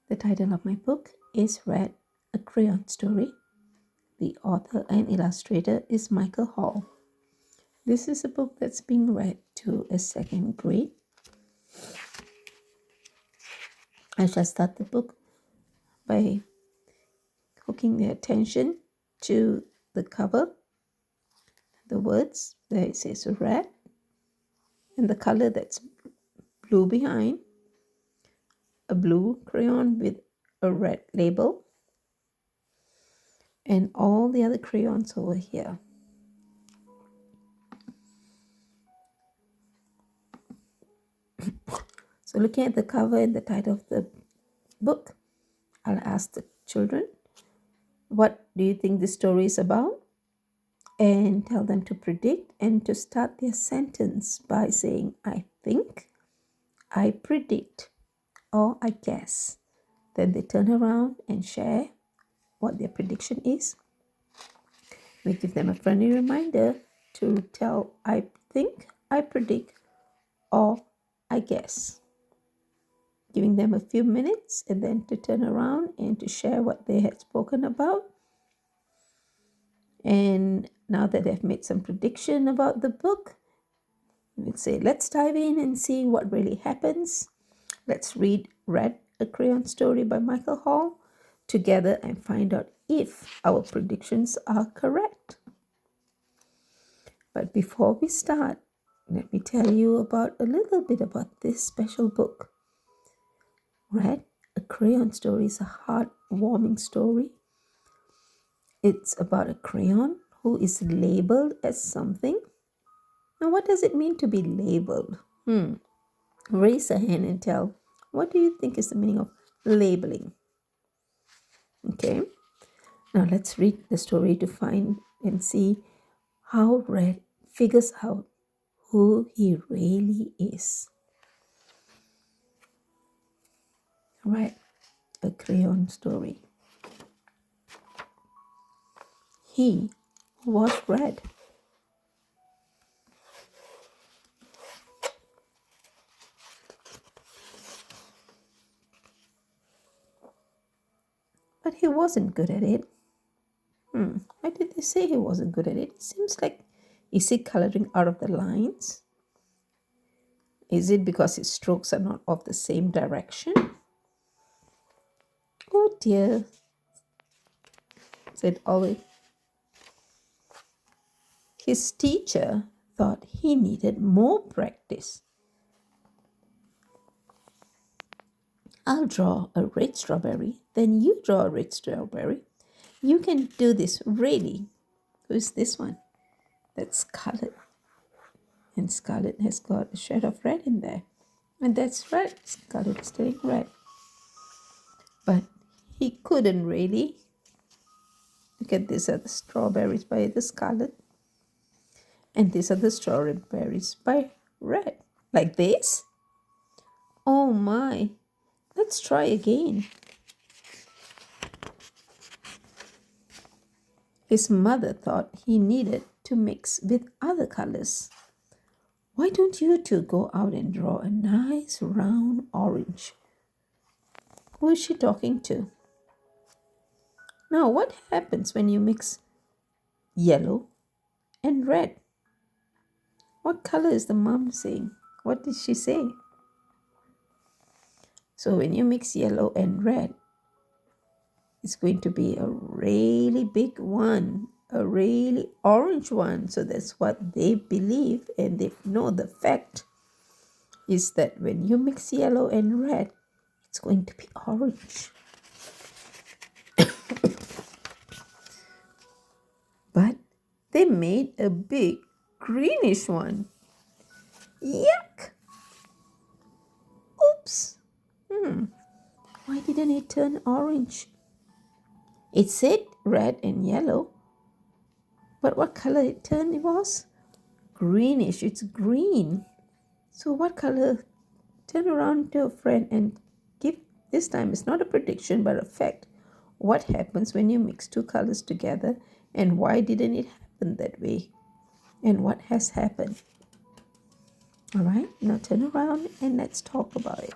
The title of my book is Red, a Crayon Story. The author and illustrator is Michael Hall. This is a book that's being read to a second grade. I shall start the book by hooking their attention to the cover, the words. There it says red, and the color that's blue behind, a blue crayon with a red label, and all the other crayons over here. So looking at the cover and the title of the book, I'll ask the children, what do you think the story is about? And tell them to predict and to start their sentence by saying, I think, I predict, or I guess. Then they turn around and share what their prediction is. We give them a friendly reminder to tell, I think, I predict, or I guess. Giving them a few minutes and then to turn around and to share what they had spoken about. And now that they've made some prediction about the book, we'll say, let's dive in and see what really happens. Let's read Red, a Crayon Story by Michael Hall together and find out if our predictions are correct. But before we start, let me tell you about a little bit about this special book. Red, a Crayon Story is a heartwarming story. It's about a crayon who is labeled as something. Now, what does it mean to be labeled? Raise a hand and tell, what do you think is the meaning of labeling? Okay, now let's read the story to find and see how Red figures out who he really is. Red, a Crayon Story. He was red. But he wasn't good at it. Why did they say he wasn't good at it? It seems like, is he coloring out of the lines? Is it because his strokes are not of the same direction? Oh dear, said Ollie. His teacher thought he needed more practice. I'll draw a red strawberry, then you draw a red strawberry. You can do this really. Who's this one? That's Scarlet. And Scarlet has got a shade of red in there. And that's red. Scarlet is doing red. But he couldn't really. Look at these are the strawberries by the Scarlet. And these are the strawberries by Red. Like this? Oh my. Let's try again. His mother thought he needed to mix with other colors. Why don't you two go out and draw a nice round orange? Who is she talking to? Now, what happens when you mix yellow and red? What color is the mom saying? What did she say? So when you mix yellow and red, it's going to be a really big one, a really orange one. So that's what they believe, and they know the fact is that when you mix yellow and red, it's going to be orange. But they made a big greenish one. Yuck! Oops! Why didn't it turn orange? It said red and yellow, but what color it turned it was? Greenish. It's green. So what color? Turn around to a friend and give, this time it's not a prediction but a fact. What happens when you mix two colors together, and why didn't it happen that way? And what has happened? All right, now turn around and let's talk about it.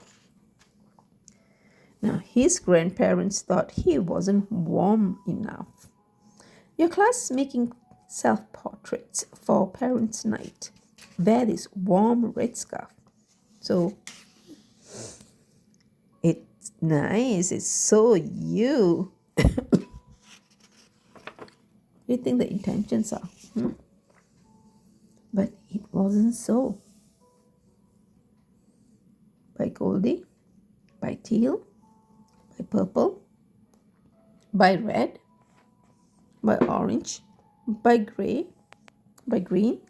Now, his grandparents thought he wasn't warm enough. Your class is making self portraits for parents' night. That is warm red scarf. So it's nice. It's so you. What do you think the intentions are? But it wasn't so. By Goldie, by teal, by purple, by red, by orange, by grey, by green.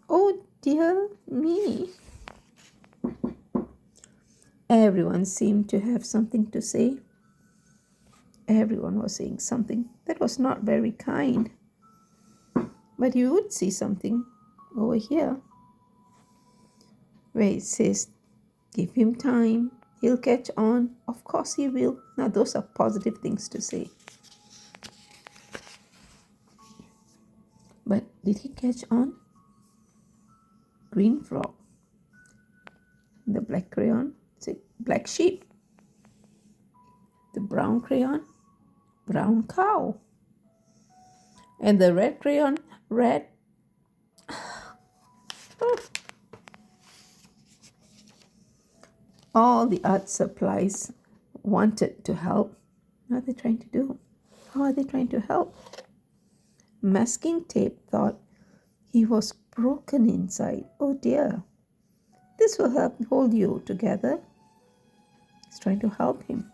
Oh dear me. Everyone seemed to have something to say. Everyone was saying something that was not very kind. But you would see something over here where it says, give him time, he'll catch on. Of course he will. Now, those are positive things to say. But did he catch on? Green frog. The black crayon, say black sheep. The brown crayon, brown cow. And the red crayon, red. All the art supplies wanted to help. What are they trying to do? How are they trying to help? Masking tape thought he was broken inside. Oh dear. This will help hold you together. He's trying to help him.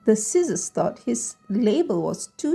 The scissors thought his label was too